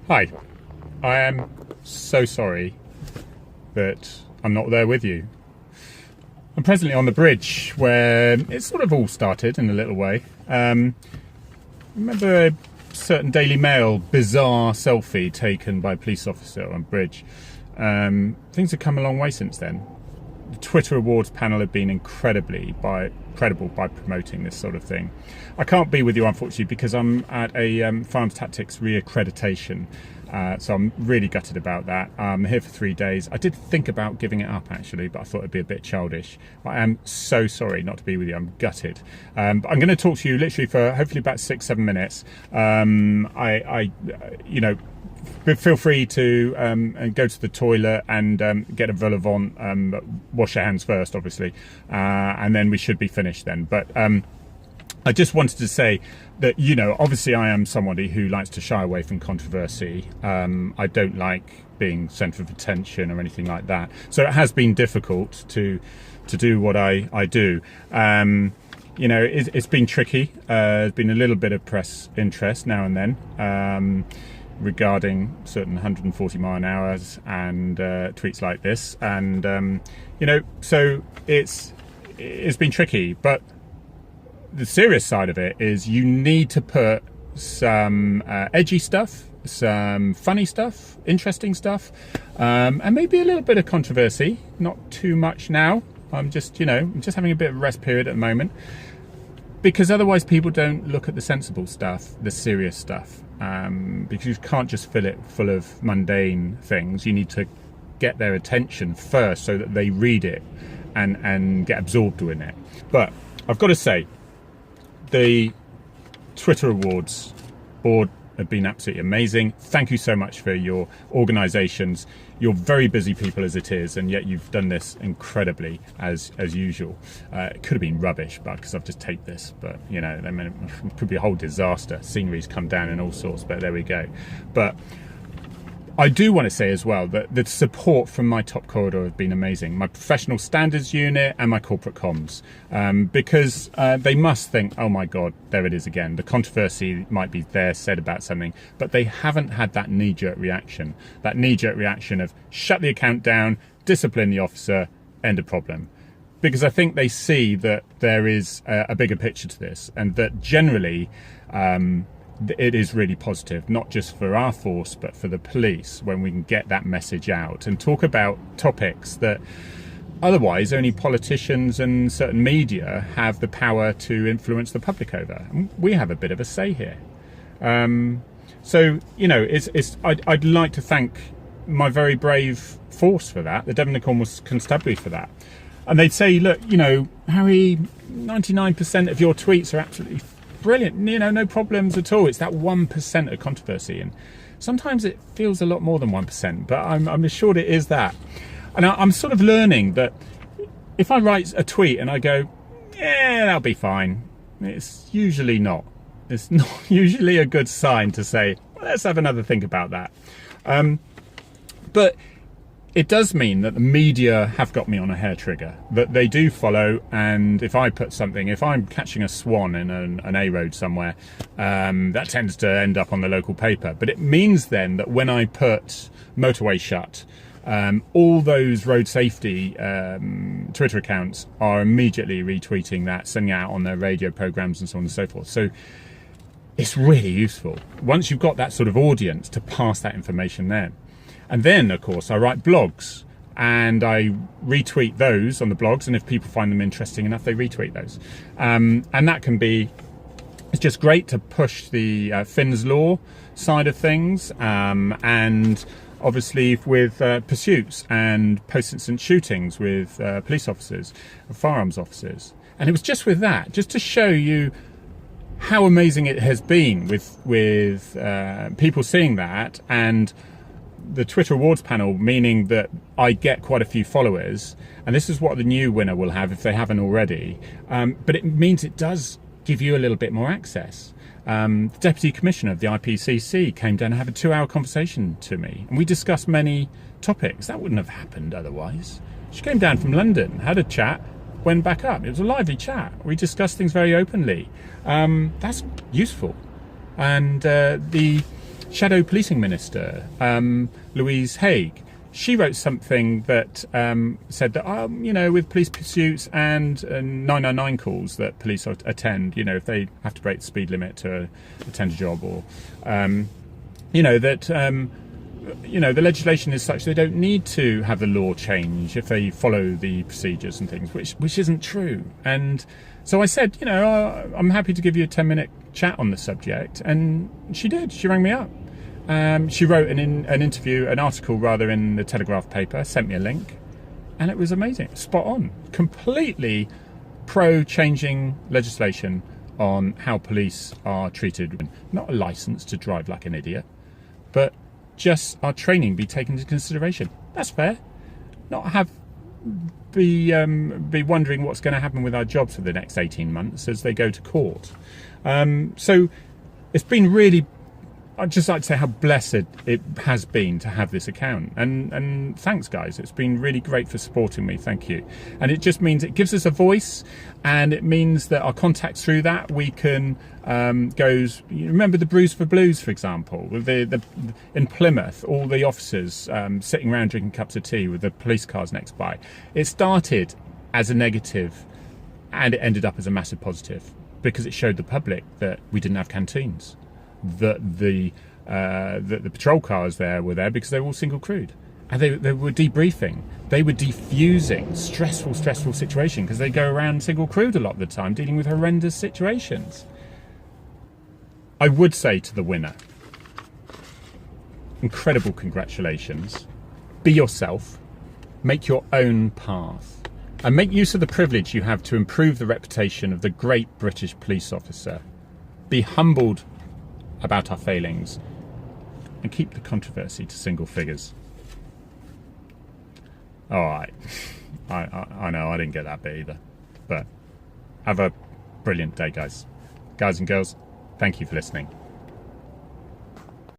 Hi, I am so sorry that I'm not there with you. I'm presently on the bridge where it sort of all started in a little way. Remember a certain Daily Mail bizarre selfie taken by a police officer on bridge? Things have come a long way since then. The Twitter Awards panel have been incredible by promoting this sort of thing. I can't be with you, unfortunately, because I'm at a Firearms Tactics re-accreditation, so I'm really gutted about that. I'm here for 3 days. I did think about giving it up, actually, but I thought it'd be a bit childish. I am so sorry not to be with you. I'm gutted. But I'm going to talk to you literally for hopefully about 6-7 minutes. Feel free to go to the toilet and get a vol au vent, wash your hands first, obviously, and then we should be finished then. But I just wanted to say that, obviously I am somebody who likes to shy away from controversy. I don't like being centre of attention or anything like that. So it has been difficult to do what I do. It's been tricky. There's been a little bit of press interest now and then. Regarding certain 140 mile an hour and tweets like this, and so it's been tricky. But the serious side of it is you need to put some edgy stuff, some funny stuff, interesting stuff, and maybe a little bit of controversy. Not too much now. I'm just having a bit of a rest period at the moment, because otherwise people don't look at the sensible stuff, the serious stuff. Because you can't just fill it full of mundane things. You need to get their attention first so that they read it and get absorbed in it. But I've got to say, the Twitter Awards board have been absolutely amazing. Thank you so much for your organisations. You're very busy people as it is, and yet you've done this incredibly as usual. It could have been rubbish, but because I've just taped this, but it could be a whole disaster. Scenery's come down and all sorts, but there we go. But I do want to say as well that the support from my top corridor have been amazing. My professional standards unit and my corporate comms, because they must think, oh my God, there it is again. The controversy might be there said about something, but they haven't had that knee-jerk reaction. That knee-jerk reaction of shut the account down, discipline the officer, end of problem. Because I think they see that there is a bigger picture to this, and that generally it is really positive, not just for our force, but for the police, when we can get that message out and talk about topics that otherwise only politicians and certain media have the power to influence the public over. We have a bit of a say here. I'd like to thank my very brave force for that, the Devon and Cornwall Constabulary for that. And they'd say, look, Harry, 99% of your tweets are absolutely brilliant, no problems at all. It's that 1% of controversy, and sometimes it feels a lot more than 1%, but I'm assured it is that. And I'm sort of learning that if I write a tweet and I go, yeah, that'll be fine, it's usually not. It's not usually a good sign to say, well, let's have another think about that. But it does mean that the media have got me on a hair trigger, that they do follow, and if I put something, if I'm catching a swan in an A road somewhere, that tends to end up on the local paper. But it means then that when I put motorway shut, all those road safety Twitter accounts are immediately retweeting that, sending it out on their radio programs and so on and so forth. So it's really useful once you've got that sort of audience to pass that information then. And then, of course, I write blogs and I retweet those on the blogs. And if people find them interesting enough, they retweet those. And that can be, it's just great to push the Finn's Law side of things. And obviously with pursuits and post-incident shootings with police officers, firearms officers. And it was just with that, just to show you how amazing it has been with people seeing that, and the Twitter Awards panel, meaning that I get quite a few followers, and this is what the new winner will have if they haven't already. But it means it does give you a little bit more access. The Deputy Commissioner of the IPCC came down and had a 2-hour conversation to me, and we discussed many topics. That wouldn't have happened otherwise. She came down from London, had a chat, went back up. It was a lively chat. We discussed things very openly. That's useful. And the Shadow Policing Minister, Louise Haigh, she wrote something that said that, with police pursuits and 999 calls that police attend, if they have to break the speed limit to attend a job, or, the legislation is such they don't need to have the law change if they follow the procedures and things, which isn't true. And so I said, I'm happy to give you a 10-minute chat on the subject, and she did. She rang me up. She wrote an article in the Telegraph paper, sent me a link, and it was amazing, spot on, completely pro-changing legislation on how police are treated. Not a licence to drive like an idiot, but just our training be taken into consideration. That's fair. Not be wondering what's going to happen with our jobs for the next 18 months as they go to court. So it's been really, I'd just like to say how blessed it has been to have this account, and thanks guys, it's been really great for supporting me, thank you. And it just means it gives us a voice, and it means that our contacts through that we can remember the Bruise for Blues, for example, in Plymouth, all the officers sitting around drinking cups of tea with the police cars next by. It started as a negative and it ended up as a massive positive, because it showed the public that we didn't have canteens, that the patrol cars were there because they were all single crewed, and they were debriefing, they were defusing stressful situation, because they go around single crewed a lot of the time dealing with horrendous situations. I would say to the winner, incredible congratulations, be yourself, make your own path, and make use of the privilege you have to improve the reputation of the great British police officer. Be humbled about our failings, and keep the controversy to single figures. All right, I know I didn't get that bit either, but have a brilliant day, guys and girls. Thank you for listening.